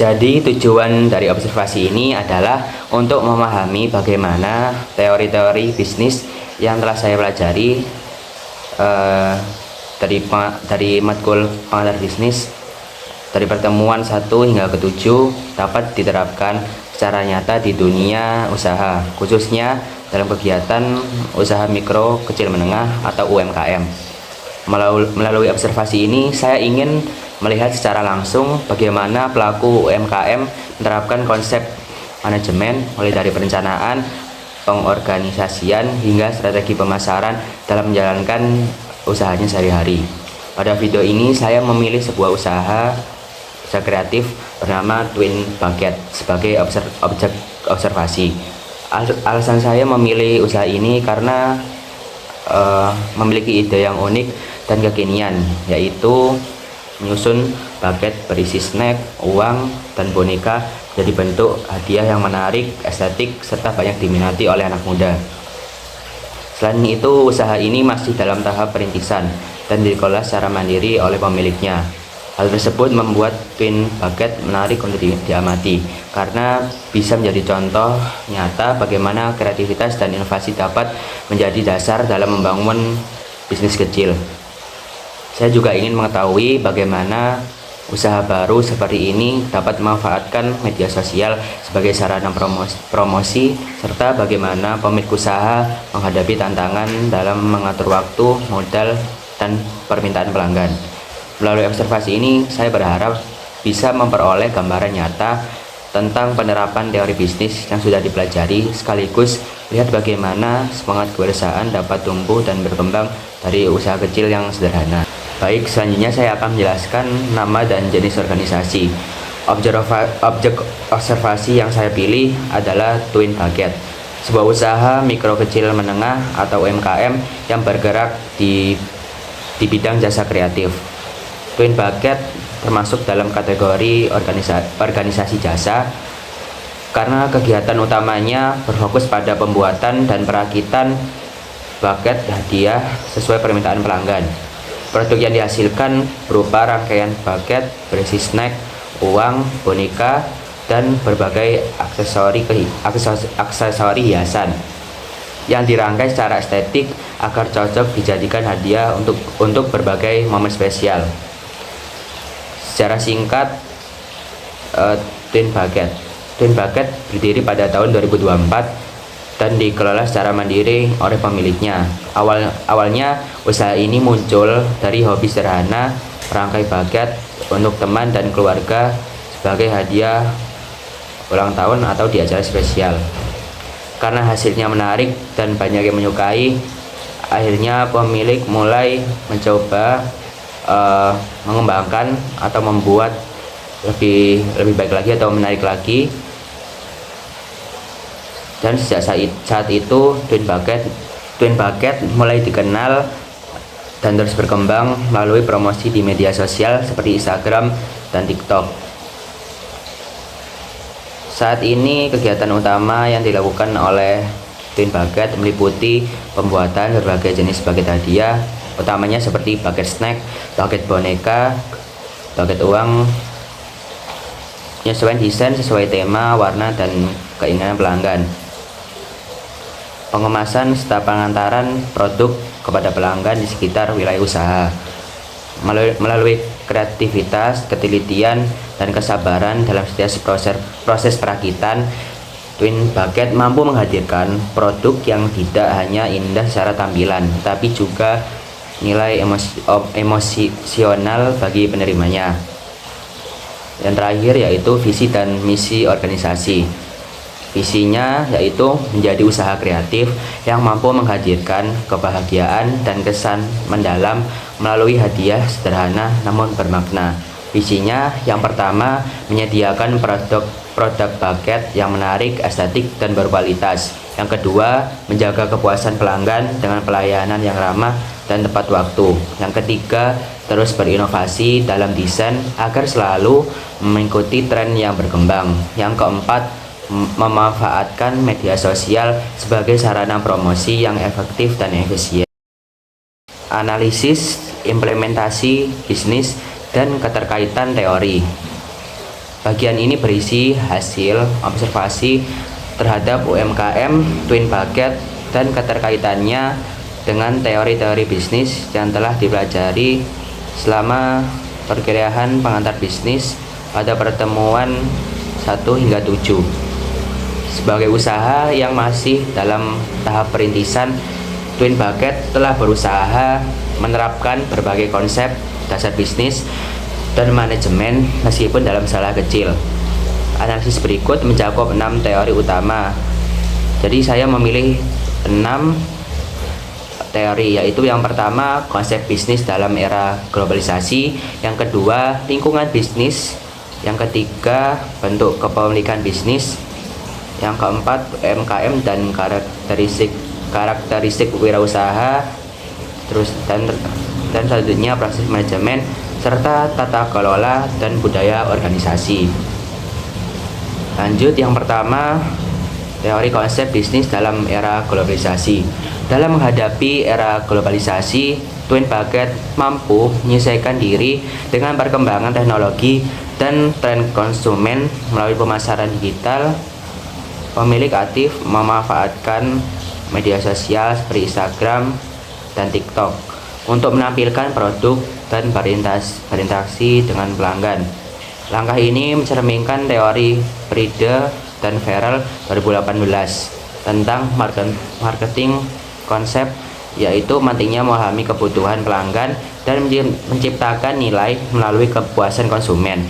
Jadi tujuan dari observasi ini adalah untuk memahami bagaimana teori-teori bisnis yang telah saya pelajari dari matkul pengantar bisnis dari pertemuan 1 hingga ke-7 dapat diterapkan secara nyata di dunia usaha, khususnya dalam kegiatan usaha mikro, kecil menengah atau UMKM. Melalui observasi ini saya ingin melihat secara langsung bagaimana pelaku UMKM menerapkan konsep manajemen mulai dari perencanaan, pengorganisasian hingga strategi pemasaran dalam menjalankan usahanya sehari-hari. Pada video ini saya memilih sebuah usaha kreatif bernama Twin Bucket sebagai objek observasi. Alasan saya memilih usaha ini karena memiliki ide yang unik dan kekinian, yaitu menyusun bucket berisi snack, uang, dan boneka jadi bentuk hadiah yang menarik, estetik, serta banyak diminati oleh anak muda. Selain itu, usaha ini masih dalam tahap perintisan dan dikelola secara mandiri oleh pemiliknya. Hal tersebut membuat Twin Bucket menarik untuk diamati karena bisa menjadi contoh nyata bagaimana kreativitas dan inovasi dapat menjadi dasar dalam membangun bisnis kecil. Saya juga ingin mengetahui bagaimana usaha baru seperti ini dapat memanfaatkan media sosial sebagai sarana promosi serta bagaimana pemilik usaha menghadapi tantangan dalam mengatur waktu, modal, dan permintaan pelanggan. Melalui observasi ini, saya berharap bisa memperoleh gambaran nyata tentang penerapan teori bisnis yang sudah dipelajari, sekaligus lihat bagaimana semangat kewirausahaan dapat tumbuh dan berkembang dari usaha kecil yang sederhana. Baik, selanjutnya saya akan menjelaskan nama dan jenis organisasi. Objek observasi yang saya pilih adalah Twin Bucket, sebuah usaha mikro kecil menengah atau UMKM yang bergerak di bidang jasa kreatif. Twin Bucket termasuk dalam kategori organisasi jasa karena kegiatan utamanya berfokus pada pembuatan dan perakitan bucket hadiah sesuai permintaan pelanggan. Produk yang dihasilkan berupa rangkaian bucket berisi snack, uang, boneka, dan berbagai aksesori hiasan yang dirangkai secara estetik agar cocok dijadikan hadiah untuk berbagai momen spesial. Secara singkat, Twin Bucket berdiri pada tahun 2024 dan dikelola secara mandiri oleh pemiliknya. Awalnya usaha ini muncul dari hobi sederhana merangkai bucket untuk teman dan keluarga sebagai hadiah ulang tahun atau di acara spesial. Karena hasilnya menarik dan banyak yang menyukai, akhirnya pemilik mulai mencoba mengembangkan atau membuat lebih baik lagi atau menarik lagi. Dan sejak saat itu Twin Bucket mulai dikenal dan terus berkembang melalui promosi di media sosial seperti Instagram dan TikTok. Saat ini kegiatan utama yang dilakukan oleh Twin Bucket meliputi pembuatan berbagai jenis bucket hadiah, utamanya seperti bucket snack, bucket boneka, bucket uang, penyesuaian desain sesuai tema, warna, dan keinginan pelanggan. Pengemasan serta pengantaran produk kepada pelanggan di sekitar wilayah usaha. Melalui kreativitas, ketelitian, dan kesabaran dalam setiap proses perakitan, Twin Bucket mampu menghadirkan produk yang tidak hanya indah secara tampilan, tapi juga nilai emosional bagi penerimanya. Yang terakhir yaitu visi dan misi organisasi. Visinya yaitu menjadi usaha kreatif yang mampu menghadirkan kebahagiaan dan kesan mendalam melalui hadiah sederhana namun bermakna. Visinya yang pertama menyediakan produk bucket yang menarik, estetik, dan berkualitas. Yang kedua, menjaga kepuasan pelanggan dengan pelayanan yang ramah dan tepat waktu. Yang ketiga, terus berinovasi dalam desain agar selalu mengikuti tren yang berkembang. Yang keempat, memanfaatkan media sosial sebagai sarana promosi yang efektif dan efisien. Analisis, implementasi bisnis, dan keterkaitan teori. Bagian ini berisi hasil observasi terhadap UMKM Twin Bucket dan keterkaitannya dengan teori-teori bisnis yang telah dipelajari selama perkuliahan pengantar bisnis pada pertemuan 1 hingga 7. Sebagai usaha yang masih dalam tahap perintisan, Twin Bucket telah berusaha menerapkan berbagai konsep dasar bisnis dan manajemen meskipun dalam skala kecil. Analisis berikut mencakup 6 teori utama. Jadi saya memilih 6 teori, yaitu yang pertama konsep bisnis dalam era globalisasi, yang kedua lingkungan bisnis, yang ketiga bentuk kepemilikan bisnis, yang keempat UMKM dan karakteristik wirausaha, terus dan selanjutnya proses manajemen serta tata kelola dan budaya organisasi. Lanjut, yang pertama teori konsep bisnis dalam era globalisasi. Dalam menghadapi era globalisasi, Twin Bucket mampu menyesuaikan diri dengan perkembangan teknologi dan tren konsumen. Melalui pemasaran digital, pemilik aktif memanfaatkan media sosial seperti Instagram dan TikTok untuk menampilkan produk dan berinteraksi dengan pelanggan. Langkah ini mencerminkan teori Friede dan Farrell 2018 tentang marketing konsep, yaitu pentingnya memahami kebutuhan pelanggan dan menciptakan nilai melalui kepuasan konsumen.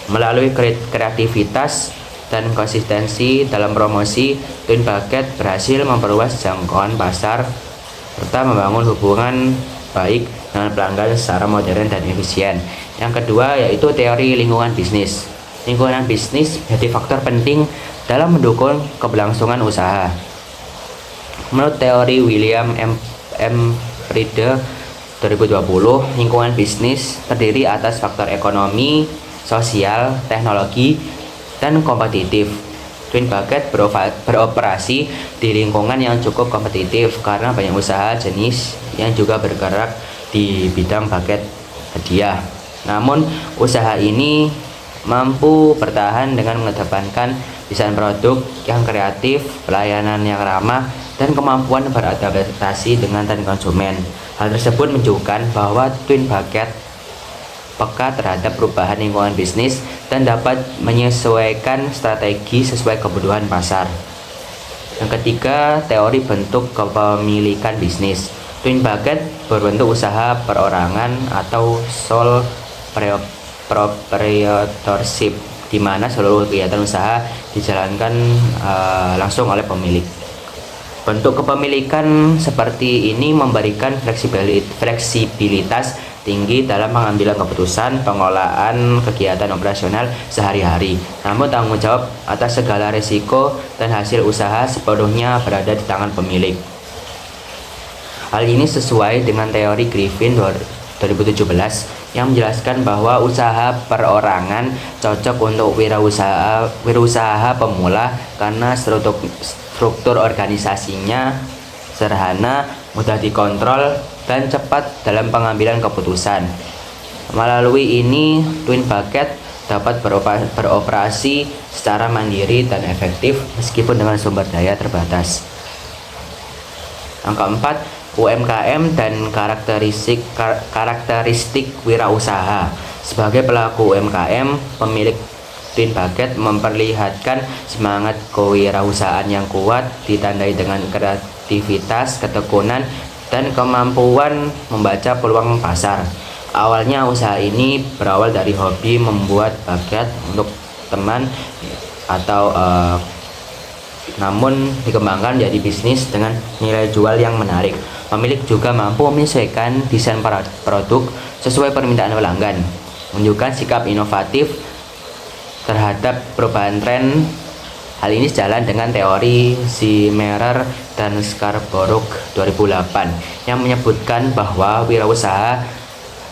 Melalui kreativitas dan konsistensi dalam promosi, Twin Bucket berhasil memperluas jangkauan pasar serta membangun hubungan baik dengan pelanggan secara modern dan efisien. Yang kedua yaitu teori lingkungan bisnis. Lingkungan bisnis menjadi faktor penting dalam mendukung keberlangsungan usaha. Menurut teori William M. Friede 2020, lingkungan bisnis terdiri atas faktor ekonomi, sosial, teknologi, dan kompetitif. Twin Bucket beroperasi di lingkungan yang cukup kompetitif karena banyak usaha jenis yang juga bergerak di bidang bucket hadiah. Namun, usaha ini mampu bertahan dengan mengedepankan desain produk yang kreatif, pelayanan yang ramah, dan kemampuan beradaptasi dengan tren konsumen. Hal tersebut menunjukkan bahwa Twin Bucket peka terhadap perubahan lingkungan bisnis dan dapat menyesuaikan strategi sesuai kebutuhan pasar. Yang ketiga, teori bentuk kepemilikan bisnis. Twin Bucket berbentuk usaha perorangan atau sole proprietorship, di mana seluruh kegiatan usaha dijalankan langsung oleh pemilik. Bentuk kepemilikan seperti ini memberikan fleksibilitas tinggi dalam pengambilan keputusan pengelolaan kegiatan operasional sehari-hari. Namun tanggung jawab atas segala risiko dan hasil usaha sepenuhnya berada di tangan pemilik. Hal ini sesuai dengan teori Griffin 2017 yang menjelaskan bahwa usaha perorangan cocok untuk wirausaha pemula karena struktur organisasinya sederhana, mudah dikontrol, dan cepat dalam pengambilan keputusan. Melalui ini, Twin Bucket dapat beroperasi secara mandiri dan efektif meskipun dengan sumber daya terbatas. Yang keempat, UMKM dan karakteristik wirausaha. Sebagai pelaku UMKM, pemilik Twin Bucket memperlihatkan semangat kewirausahaan yang kuat ditandai dengan kreativitas, ketekunan, dan kemampuan membaca peluang pasar. Awalnya usaha ini berawal dari hobi membuat bucket untuk teman atau namun dikembangkan menjadi bisnis dengan nilai jual yang menarik. Pemilik juga mampu menyesuaikan desain produk sesuai permintaan pelanggan, menunjukkan sikap inovatif terhadap perubahan tren. Hal ini sejalan dengan teori Zimmerer dan Scarborough 2008 yang menyebutkan bahwa wirausaha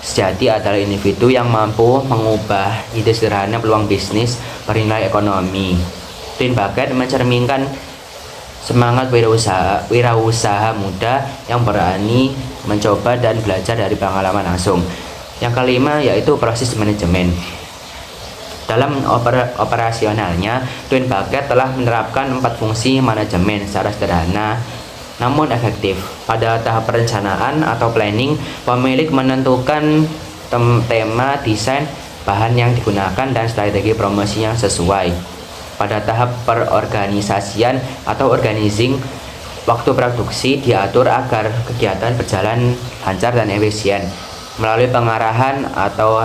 sejati adalah individu yang mampu mengubah ide sederhana peluang bisnis bernilai ekonomi. Twin Bucket mencerminkan semangat wirausaha muda yang berani mencoba dan belajar dari pengalaman langsung. Yang kelima yaitu proses manajemen. Dalam operasionalnya, Twin Bucket telah menerapkan 4 fungsi manajemen secara sederhana namun efektif. Pada tahap perencanaan atau planning, pemilik menentukan tema, desain, bahan yang digunakan, dan strategi promosi yang sesuai. Pada tahap perorganisasian atau organizing, waktu produksi diatur agar kegiatan berjalan lancar dan efisien. Melalui pengarahan atau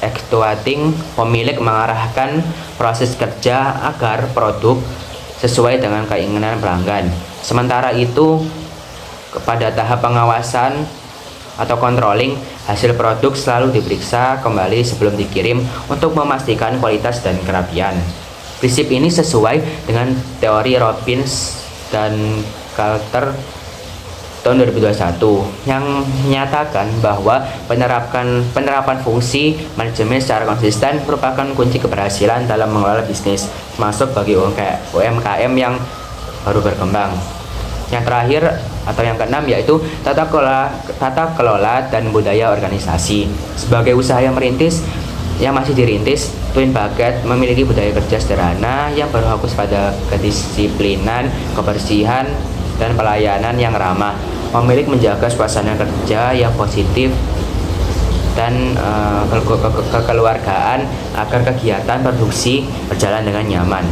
actuating, pemilik mengarahkan proses kerja agar produk sesuai dengan keinginan pelanggan. Sementara itu, pada tahap pengawasan atau controlling, hasil produk selalu diperiksa kembali sebelum dikirim untuk memastikan kualitas dan kerapian. Prinsip ini sesuai dengan teori Robbins dan Carter tahun 2021 yang menyatakan bahwa penerapan fungsi manajemen secara konsisten merupakan kunci keberhasilan dalam mengelola bisnis, termasuk bagi UMKM yang baru berkembang. Yang terakhir atau yang keenam yaitu tata kelola dan budaya organisasi. Sebagai usaha yang masih dirintis, Twin Bucket memiliki budaya kerja sederhana yang berfokus pada kedisiplinan, kebersihan, dan pelayanan yang ramah. Pemilik menjaga suasana kerja yang positif dan kekeluargaan agar kegiatan produksi berjalan dengan nyaman.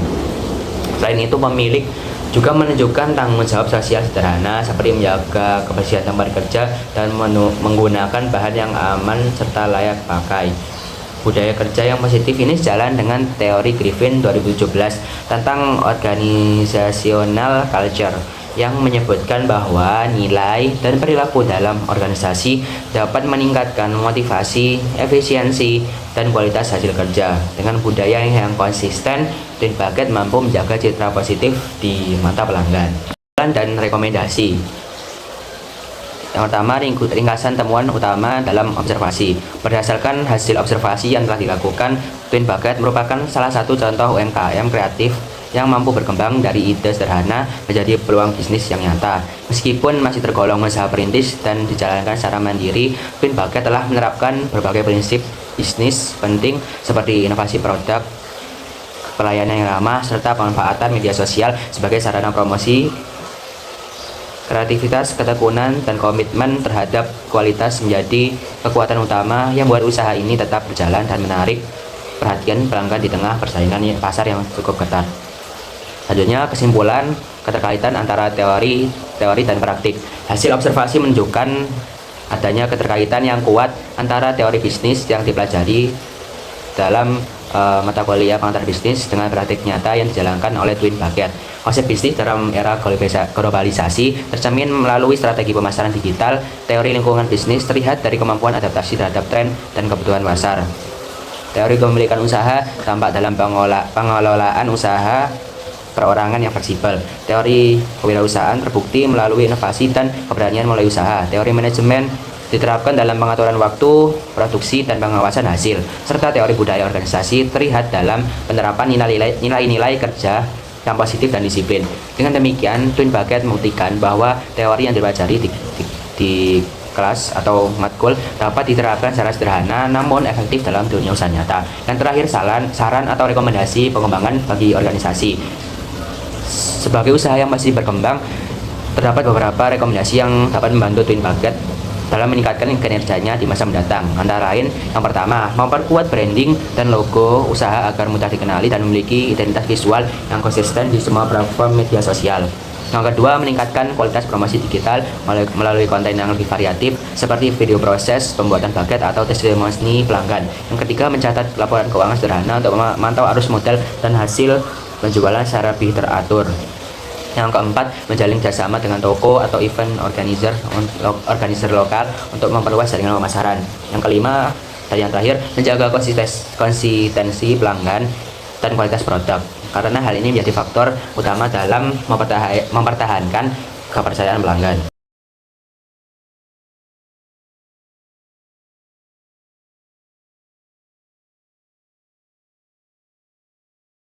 Selain itu, pemilik juga menunjukkan tanggung jawab sosial sederhana seperti menjaga kebersihan tempat kerja dan menggunakan bahan yang aman serta layak pakai. Budaya kerja yang positif ini sejalan dengan teori Griffin 2017 tentang organizational culture yang menyebutkan bahwa nilai dan perilaku dalam organisasi dapat meningkatkan motivasi, efisiensi, dan kualitas hasil kerja. Dengan budaya yang konsisten, Twin Bucket mampu menjaga citra positif di mata pelanggan. Dan rekomendasi. Yang pertama, ringkasan temuan utama dalam observasi. Berdasarkan hasil observasi yang telah dilakukan, Twin Bucket merupakan salah satu contoh UMKM kreatif yang mampu berkembang dari ide sederhana menjadi peluang bisnis yang nyata. Meskipun masih tergolong usaha perintis dan dijalankan secara mandiri, Twin Bucket telah menerapkan berbagai prinsip bisnis penting seperti inovasi produk, pelayanan yang ramah, serta pemanfaatan media sosial sebagai sarana promosi. Kreativitas, ketekunan, dan komitmen terhadap kualitas menjadi kekuatan utama yang membuat usaha ini tetap berjalan dan menarik perhatian pelanggan di tengah persaingan pasar yang cukup ketat. Selanjutnya, kesimpulan keterkaitan antara teori dan praktik. Hasil observasi menunjukkan adanya keterkaitan yang kuat antara teori bisnis yang dipelajari dalam mata kuliah pengantar bisnis dengan praktik nyata yang dijalankan oleh Twin Bucket. Konsep bisnis dalam era globalisasi tercermin melalui strategi pemasaran digital. Teori lingkungan bisnis terlihat dari kemampuan adaptasi terhadap tren dan kebutuhan pasar. Teori kepemilikan usaha tampak dalam pengelolaan usaha perorangan yang fleksibel. Teori kewirausahaan terbukti melalui inovasi dan keberanian mulai usaha. Teori manajemen diterapkan dalam pengaturan waktu, produksi, dan pengawasan hasil. Serta teori budaya organisasi terlihat dalam penerapan nilai-nilai kerja yang positif dan disiplin. Dengan demikian, Twin Bucket membuktikan bahwa teori yang dipelajari di kelas atau matkul dapat diterapkan secara sederhana namun efektif dalam dunia usaha nyata. Dan terakhir, saran atau rekomendasi pengembangan bagi organisasi. Sebagai usaha yang masih berkembang, terdapat beberapa rekomendasi yang dapat membantu Twin Bucket dalam meningkatkan kinerjanya di masa mendatang. Antara lain, yang pertama, memperkuat branding dan logo usaha agar mudah dikenali dan memiliki identitas visual yang konsisten di semua platform media sosial. Yang kedua, meningkatkan kualitas promosi digital melalui konten yang lebih variatif seperti video proses pembuatan bucket atau testimoni pelanggan. Yang ketiga, mencatat laporan keuangan sederhana untuk memantau arus modal dan hasil penjualan secara lebih teratur. Yang keempat, menjalin kerjasama dengan toko atau event organizer lokal untuk memperluas jaringan pemasaran. Yang kelima dan yang terakhir, menjaga konsistensi pelanggan dan kualitas produk, karena hal ini menjadi faktor utama dalam mempertahankan kepercayaan pelanggan.